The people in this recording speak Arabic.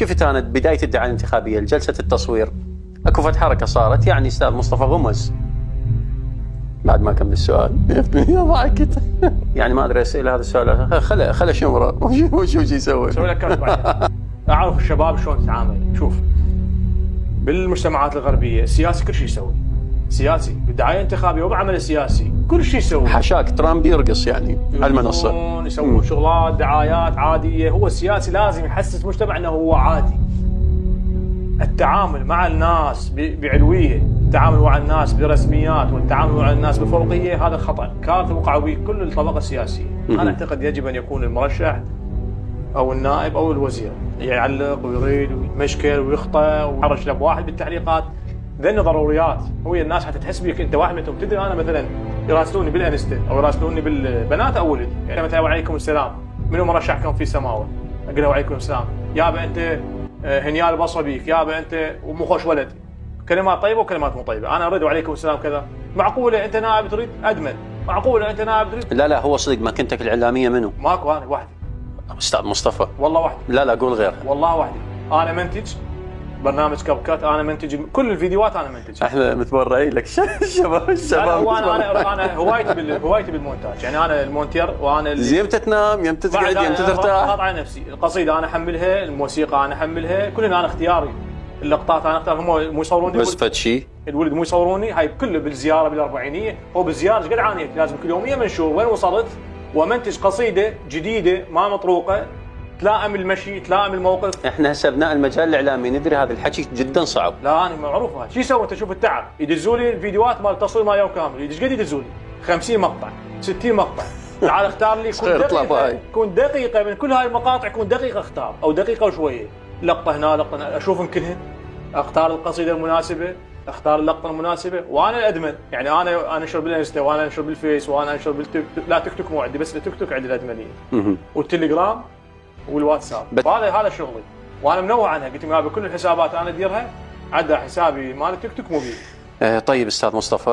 شفت انا بدايه الدعايه الانتخابيه لجلسه التصوير اكو فد حركه صارت، يعني استاذ مصطفى غمز بعد ما كمل السؤال ضحكت يعني ما ادري اسال هذا السؤال، خله شمره وشو يسوي؟ اسوي لك كرت بعدين. اعرف الشباب شلون تتعامل. شوف، بالمجتمعات الغربيه السياسي كل شيء يسوي، سياسي بالدعايه الانتخابيه وبعمل السياسي كل شيء يسوي. حشاك ترامب يرقص يعني على المنصه، يسوون شغلات دعايات عاديه. هو السياسي لازم يحسس المجتمع انه هو عادي. التعامل مع الناس بعلويه، التعامل مع الناس برسميات، والتعامل مع الناس بفوقيه، هذا خطا كارثه وقع به كل الطبقه السياسيه. انا اعتقد يجب ان يكون المرشح او النائب او الوزير يعلق ويريد ويمشكل ويخطئ ويحرش لك واحد بالتعليقات، ذني ضروريات. هو الناس حتتحس بك انت واحد منهم. تدري انا مثلا يراسلوني بالانستا او يراسلوني بالبنات او ولد، يعني مثلا وعليكم السلام، منو مرشحكم في سماوه؟ اقول له وعليكم السلام، يابا انت هنيال بصه بيك، يابا انت ومو خوش ولد. كلمات طيبه وكلمات مو طيبه. انا اريد وعليكم السلام كذا. معقوله انت نائب تريد ادمن؟ معقوله انت نائب تريد؟ لا هو صدق ماكينتك الاعلاميه منو؟ ماكو، انا وحدي. استاذ مصطفى والله وحدي. لا قول غير. والله وحدي. انا منتج برنامج كاب كات، انا منتج كل الفيديوهات، انا منتج. احنا متبرعين لك الشباب انا هوايتي بالمونتاج، يعني انا المونتير وانا زي يمتى تنام يمتى تقعد يمتى ترتاح. اضغط على نفسي. القصيده انا احملها، الموسيقى انا احملها، كلنا انا اختياري. اللقطات انا اختار، هم مو يصوروني بس فد شيء الولد مو يصوروني. هاي كله بالزياره بالاربعينيه. هو بالزياره ايش قد عانيت؟ لازم كل يوميه منشور وين وصلت، ومنتج قصيده جديده ما مطروقه تلائم المشي، تلائم الموقف. احنا هسه ابناء المجال الاعلامي ندري هذا الحكي جدا صعب. لا انا معروف هذا. شو يسوي انت؟ شوف التعب. يدزوا لي الفيديوهات مال التصوير مال يوم كامل، ايش قد يدزوا لي؟ 50 مقطع 60 مقطع. تعال اختار لي كون دقيقه من كل هاي المقاطع، كون دقيقه اختار او دقيقه وشويه، لقطه هنا لقطه هنا، اشوفهم كلهن، اختار القصيده المناسبه، اختار اللقطه المناسبه. وانا الادمن، يعني انا انشر بالانستا، وانا انشر بالفيس، وانا انشر بالتيك توك. لا تيك توك مو عندي، بس التيك توك عندي الادمنيه والتليجرام والواتساب. هذا شغلي وانا منوع عنها. قلت لهم بكل الحسابات انا اديرها، عدا حسابي مال التيك توك مو بي. طيب استاذ مصطفى،